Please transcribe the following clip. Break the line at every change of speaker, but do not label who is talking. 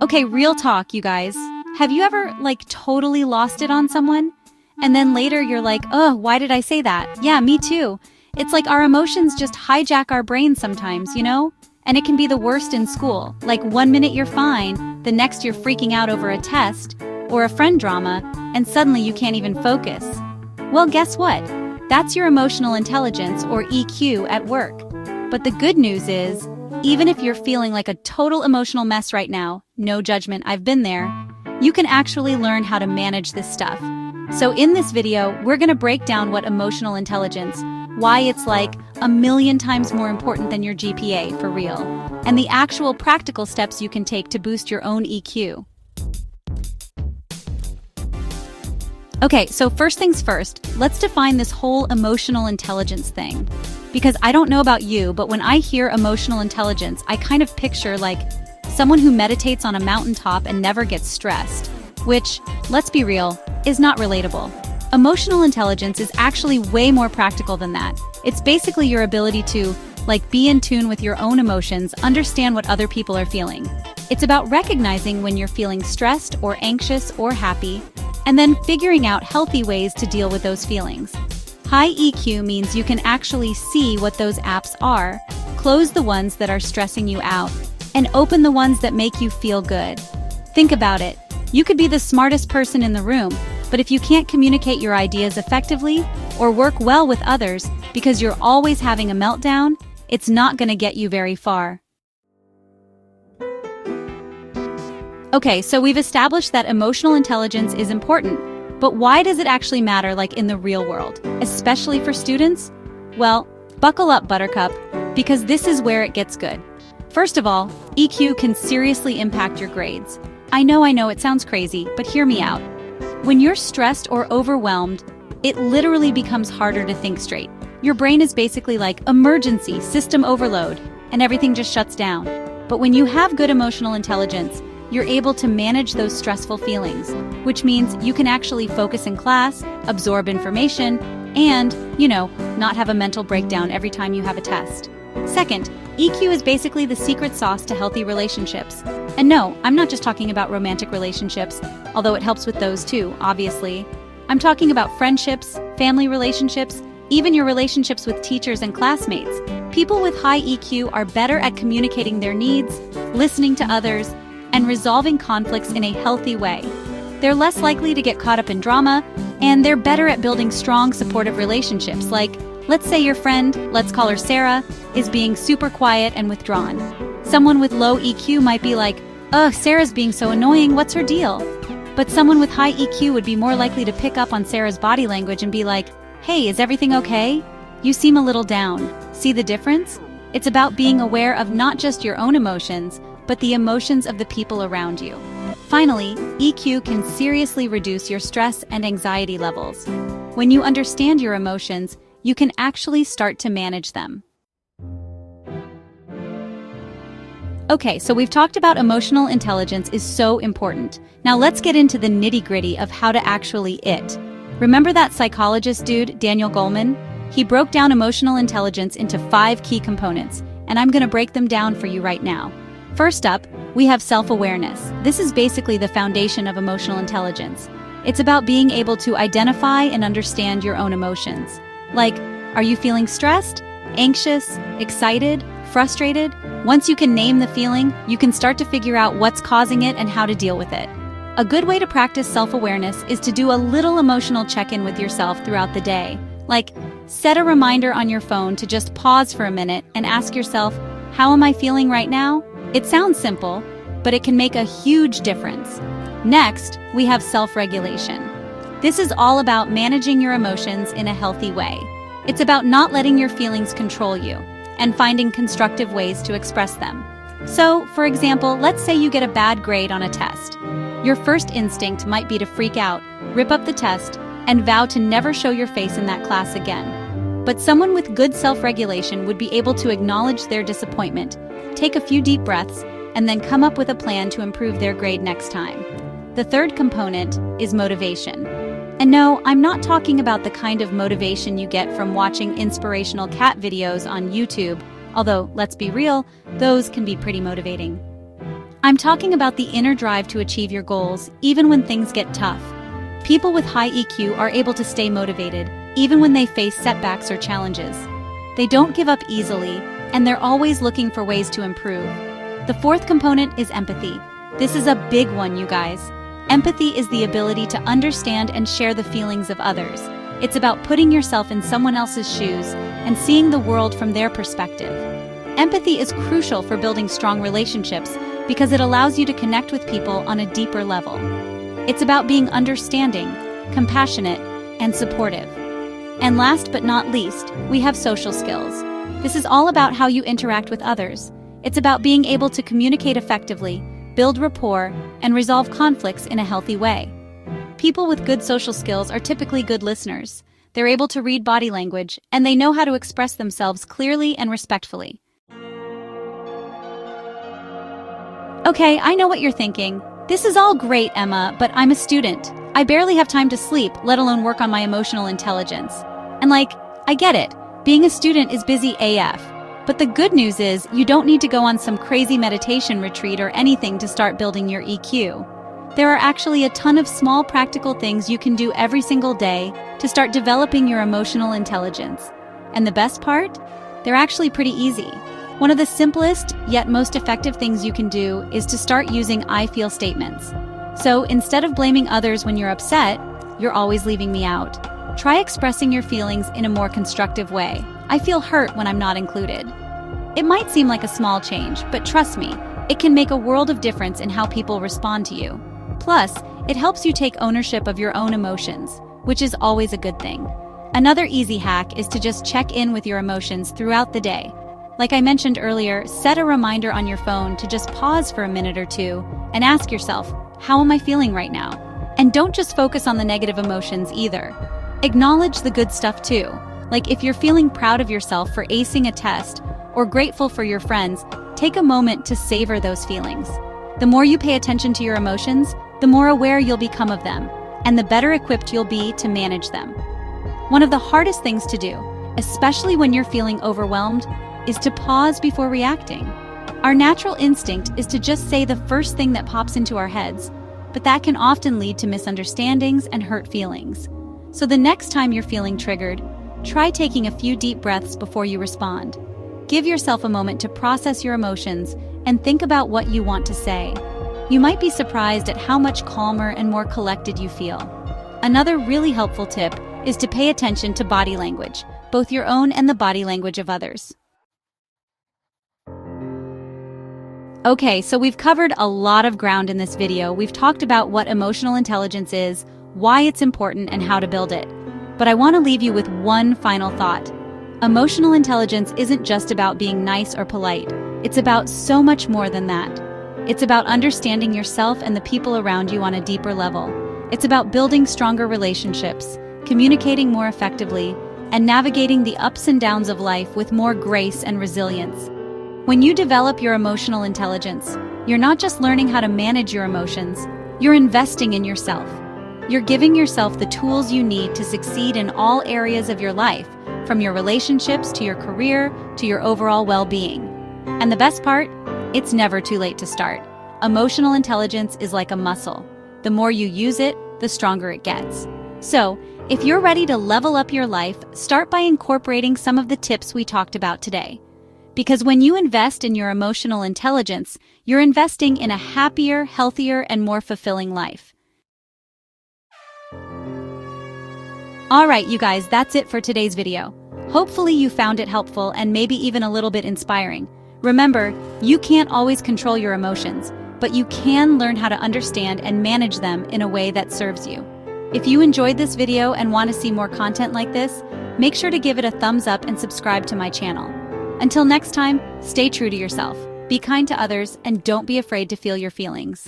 Okay, real talk, you guys. Have you ever, totally lost it on someone? And then later you're like, ugh, why did I say that? Yeah, me too. It's like our emotions just hijack our brains sometimes, you know? And it can be the worst in school. Like 1 minute you're fine, the next you're freaking out over a test, or a friend drama, and suddenly you can't even focus. Well, guess what? That's your emotional intelligence, or EQ, at work. But the good news is, even if you're feeling like a total emotional mess right now, no judgment, I've been there, you can actually learn how to manage this stuff. So in this video, we're gonna break down what emotional intelligence, why it's like 1,000,000 times more important than your GPA, for real, and the actual practical steps you can take to boost your own EQ. Okay, so first things first, let's define this whole emotional intelligence thing. Because I don't know about you, but when I hear emotional intelligence, I kind of picture like someone who meditates on a mountaintop and never gets stressed, which, let's be real, is not relatable. Emotional intelligence is actually way more practical than that. It's basically your ability to, be in tune with your own emotions, understand what other people are feeling. It's about recognizing when you're feeling stressed or anxious or happy, and then figuring out healthy ways to deal with those feelings. High EQ means you can actually see what those apps are, close the ones that are stressing you out, and open the ones that make you feel good. Think about it. You could be the smartest person in the room, but if you can't communicate your ideas effectively or work well with others because you're always having a meltdown, it's not going to get you very far. Okay, so we've established that emotional intelligence is important, but why does it actually matter in the real world, especially for students? Well, buckle up, Buttercup, because this is where it gets good. First of all, EQ can seriously impact your grades. I know, it sounds crazy, but hear me out. When you're stressed or overwhelmed, it literally becomes harder to think straight. Your brain is basically like emergency system overload, and everything just shuts down. But when you have good emotional intelligence, you're able to manage those stressful feelings, which means you can actually focus in class, absorb information, and, not have a mental breakdown every time you have a test. Second, EQ is basically the secret sauce to healthy relationships. And no, I'm not just talking about romantic relationships, although it helps with those too, obviously. I'm talking about friendships, family relationships, even your relationships with teachers and classmates. People with high EQ are better at communicating their needs, listening to others, and resolving conflicts in a healthy way. They're less likely to get caught up in drama, and they're better at building strong, supportive relationships. Let's say your friend, let's call her Sarah, is being super quiet and withdrawn. Someone with low EQ might be like, ugh, Sarah's being so annoying, what's her deal? But someone with high EQ would be more likely to pick up on Sarah's body language and be like, hey, is everything okay? You seem a little down. See the difference? It's about being aware of not just your own emotions, but the emotions of the people around you. Finally, EQ can seriously reduce your stress and anxiety levels. When you understand your emotions, you can actually start to manage them. Okay, so we've talked about emotional intelligence is so important. Now let's get into the nitty-gritty of how to actually it. Remember that psychologist dude, Daniel Goleman? He broke down emotional intelligence into 5 key components, and I'm gonna break them down for you right now. First up, we have self-awareness. This is basically the foundation of emotional intelligence. It's about being able to identify and understand your own emotions. Are you feeling stressed, anxious, excited, frustrated? Once you can name the feeling, you can start to figure out what's causing it and how to deal with it. A good way to practice self-awareness is to do a little emotional check-in with yourself throughout the day. Set a reminder on your phone to just pause for a minute and ask yourself, how am I feeling right now? It sounds simple, but it can make a huge difference. Next, we have self-regulation. This is all about managing your emotions in a healthy way. It's about not letting your feelings control you and finding constructive ways to express them. So, for example, let's say you get a bad grade on a test. Your first instinct might be to freak out, rip up the test, and vow to never show your face in that class again. But someone with good self-regulation would be able to acknowledge their disappointment, take a few deep breaths, and then come up with a plan to improve their grade next time. The third component is motivation. And no, I'm not talking about the kind of motivation you get from watching inspirational cat videos on YouTube, although, let's be real, those can be pretty motivating. I'm talking about the inner drive to achieve your goals, even when things get tough. People with high EQ are able to stay motivated, even when they face setbacks or challenges. They don't give up easily, and they're always looking for ways to improve. The fourth component is empathy. This is a big one, you guys. Empathy is the ability to understand and share the feelings of others. It's about putting yourself in someone else's shoes and seeing the world from their perspective. Empathy is crucial for building strong relationships because it allows you to connect with people on a deeper level. It's about being understanding, compassionate, and supportive. And last but not least, we have social skills. This is all about how you interact with others. It's about being able to communicate effectively, build rapport, and resolve conflicts in a healthy way. People with good social skills are typically good listeners. They're able to read body language, and they know how to express themselves clearly and respectfully. Okay, I know what you're thinking. This is all great, Emma, but I'm a student. I barely have time to sleep, let alone work on my emotional intelligence. And I get it. Being a student is busy AF. But the good news is you don't need to go on some crazy meditation retreat or anything to start building your EQ. There are actually a ton of small practical things you can do every single day to start developing your emotional intelligence. And the best part? They're actually pretty easy. One of the simplest, yet most effective things you can do is to start using I feel statements. So instead of blaming others when you're upset, you're always leaving me out. Try expressing your feelings in a more constructive way. I feel hurt when I'm not included. It might seem like a small change, but trust me, it can make a world of difference in how people respond to you. Plus, it helps you take ownership of your own emotions, which is always a good thing. Another easy hack is to just check in with your emotions throughout the day. Like I mentioned earlier, set a reminder on your phone to just pause for a minute or two and ask yourself, how am I feeling right now? And don't just focus on the negative emotions either. Acknowledge the good stuff too. Like if you're feeling proud of yourself for acing a test or grateful for your friends, take a moment to savor those feelings. The more you pay attention to your emotions, the more aware you'll become of them, and the better equipped you'll be to manage them. One of the hardest things to do, especially when you're feeling overwhelmed, is to pause before reacting. Our natural instinct is to just say the first thing that pops into our heads, but that can often lead to misunderstandings and hurt feelings. So the next time you're feeling triggered, try taking a few deep breaths before you respond. Give yourself a moment to process your emotions and think about what you want to say. You might be surprised at how much calmer and more collected you feel. Another really helpful tip is to pay attention to body language, both your own and the body language of others. Okay, so we've covered a lot of ground in this video. We've talked about what emotional intelligence is, why it's important, and how to build it. But I want to leave you with one final thought. Emotional intelligence isn't just about being nice or polite. It's about so much more than that. It's about understanding yourself and the people around you on a deeper level. It's about building stronger relationships, communicating more effectively, and navigating the ups and downs of life with more grace and resilience. When you develop your emotional intelligence, you're not just learning how to manage your emotions, you're investing in yourself. You're giving yourself the tools you need to succeed in all areas of your life, from your relationships to your career to your overall well-being. And the best part? It's never too late to start. Emotional intelligence is like a muscle. The more you use it, the stronger it gets. So, if you're ready to level up your life, start by incorporating some of the tips we talked about today. Because when you invest in your emotional intelligence, you're investing in a happier, healthier, and more fulfilling life. Alright, you guys, that's it for today's video. Hopefully you found it helpful and maybe even a little bit inspiring. Remember, you can't always control your emotions, but you can learn how to understand and manage them in a way that serves you. If you enjoyed this video and want to see more content like this, make sure to give it a thumbs up and subscribe to my channel. Until next time, stay true to yourself, be kind to others, and don't be afraid to feel your feelings.